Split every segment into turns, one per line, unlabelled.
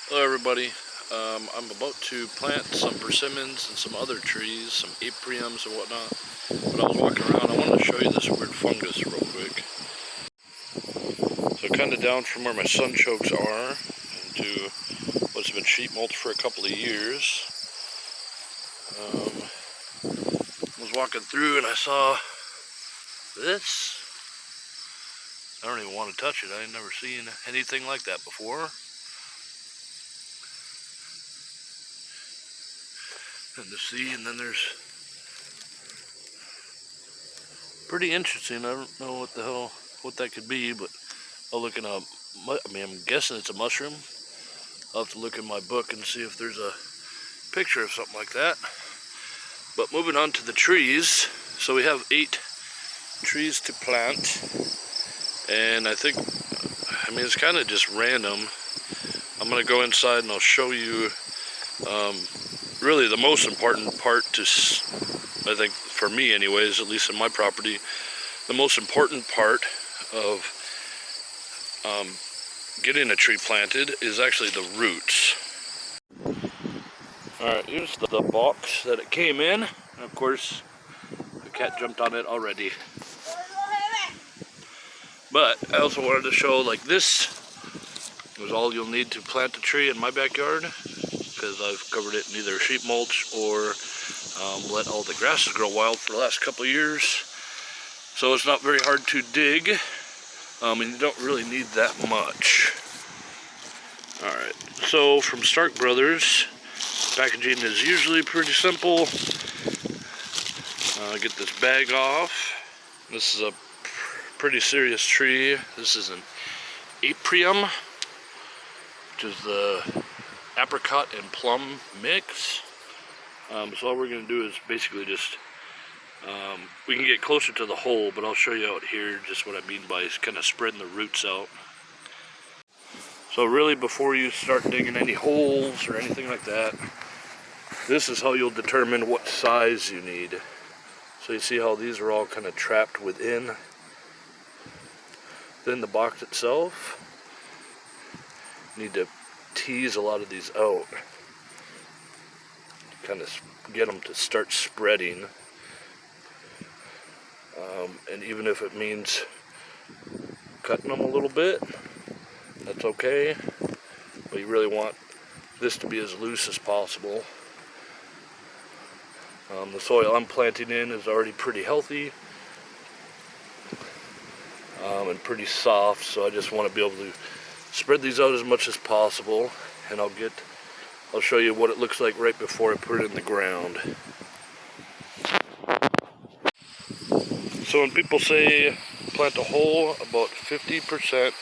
Hello everybody. I'm about to plant some persimmons and some other trees, some apriums and whatnot. But I was walking around, I wanted to show you this weird fungus real quick. So kind of down from where my sunchokes are into what's been sheet mulch for a couple of years. I was walking through and I saw this. I don't even want to touch it. I ain't never seen anything like that before. And to see, and then there's pretty interesting. I don't know what that could be, but I'll look in I'm guessing it's a mushroom. I'll have to look in my book and see if there's a picture of something like that. But moving on to the trees, so we have 8 trees to plant, and it's kind of just random. I'm gonna go inside and I'll show you really the most important part to, I think for me anyways, at least in my property, the most important part of getting a tree planted is actually the roots. Alright, here's the box that it came in, and of course the cat jumped on it already. But I also wanted to show, like, this is all you'll need to plant a tree in my backyard, because I've covered it in either sheet mulch or let all the grasses grow wild for the last couple of years. So it's not very hard to dig, and you don't really need that much. Alright, so from Stark Brothers, packaging is usually pretty simple. Get this bag off. This is a pretty serious tree. This is an aprium, which is the apricot and plum mix. So all we're going to do is basically just, we can get closer to the hole, but I'll show you out here just what I mean by kind of spreading the roots out. So really, before you start digging any holes or anything like that, this is how you'll determine what size you need. So you see how these are all kind of trapped within the box itself. You need to tease a lot of these out, kind of get them to start spreading. And even if it means cutting them a little bit, that's okay. But you really want this to be as loose as possible. The soil I'm planting in is already pretty healthy and pretty soft, so I just want to be able to spread these out as much as possible, and I'll show you what it looks like right before I put it in the ground. So when people say plant a hole about 50%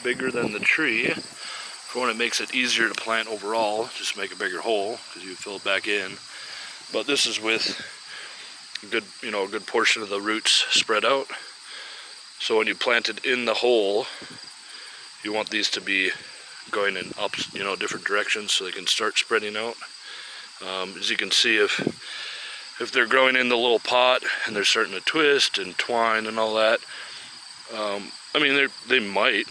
bigger than the tree, for one, it makes it easier to plant overall, just make a bigger hole because you fill it back in. But this is with a good portion of the roots spread out. So when you plant it in the hole, you want these to be going in different directions so they can start spreading out. As you can see, if they're growing in the little pot and they're starting to twist and twine and all that, they might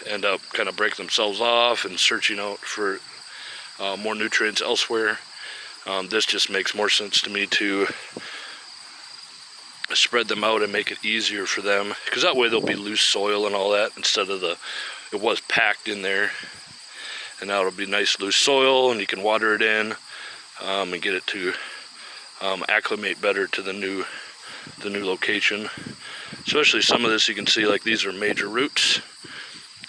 end up kind of break themselves off and searching out for more nutrients elsewhere. This just makes more sense to me to spread them out and make it easier for them, because that way there'll be loose soil and all that instead of it was packed in there, and now it'll be nice loose soil and you can water it in and get it to acclimate better to the new location. Especially some of this, you can see, like, these are major roots,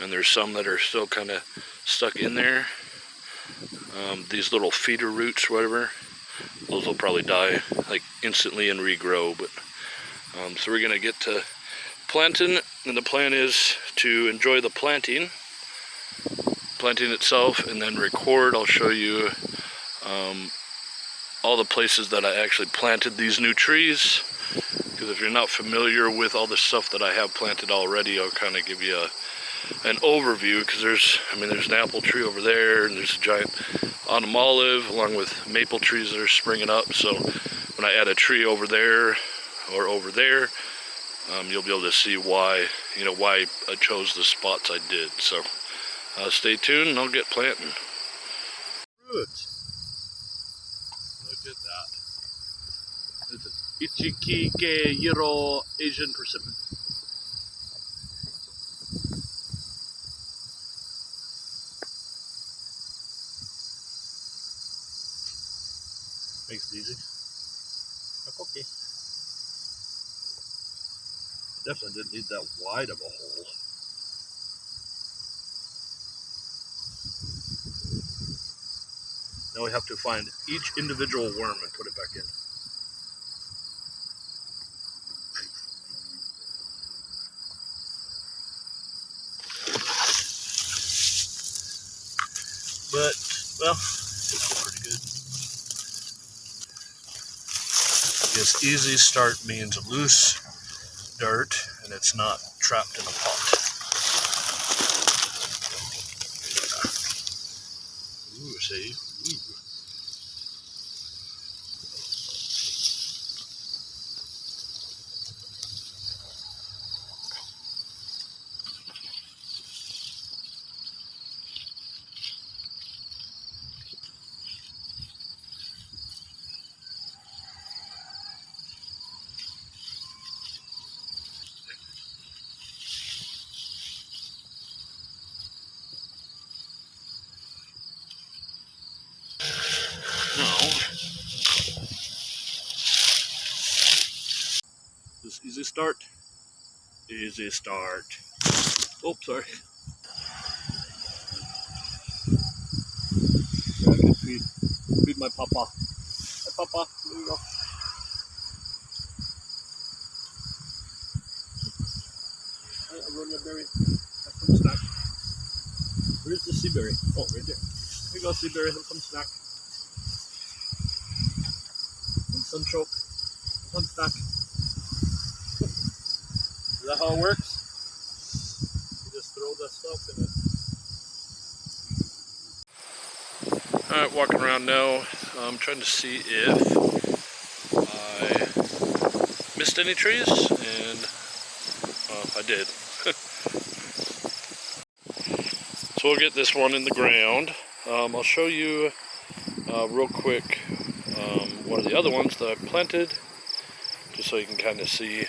and there's some that are still kind of stuck in there. These little feeder roots, whatever, those will probably die like instantly and regrow. But so we're gonna get to planting, and the plan is to enjoy the planting itself, and then record. I'll show you all the places that I actually planted these new trees, because if you're not familiar with all the stuff that I have planted already, I'll kind of give you an overview, because there's an apple tree over there, and there's a giant autumn olive along with maple trees that are springing up. So when I add a tree over there or over there, you'll be able to see why I chose the spots I did. So Stay tuned and I'll get planting. Fruit. Look at that. It's an Ichikike Yiro Asian persimmon. Makes it easy. Okay. Definitely didn't need that wide of a hole. Now we have to find each individual worm and put it back in. But, well, it's pretty good. I guess easy start means loose dirt and it's not trapped in a pot. Ooh, see? Ooh. Now, this easy start. Easy start. Oh, sorry. I can feed my papa. Hi, papa. There you go. Hi, Aronia berry. Have some snack. Where's the sea berry? Oh, right there. Here you go, sea berry. Have some snack. Some sunchoke. Some snack. Is that how it works? You just throw that stuff in it. Alright, walking around now. I'm trying to see if I missed any trees, and I did. So we'll get this one in the ground. I'll show you real quick one of the other ones that I planted, just so you can kind of see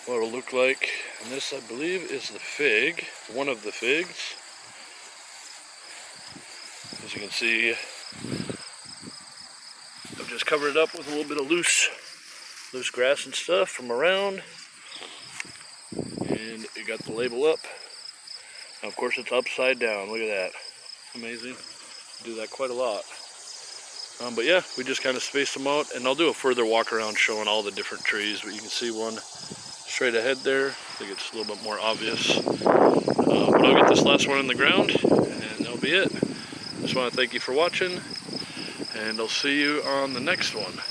what it'll look like. And this, I believe, is the fig, one of the figs. As you can see, I've just covered it up with a little bit of loose grass and stuff from around, and it got the label up. Now, of course, it's upside down. Look at that. Amazing. Do that quite a lot. But yeah, we just kind of spaced them out, and I'll do a further walk around showing all the different trees, but you can see one straight ahead there. I think it's a little bit more obvious. But I'll get this last one in the ground, and that'll be it. Just want to thank you for watching, and I'll see you on the next one.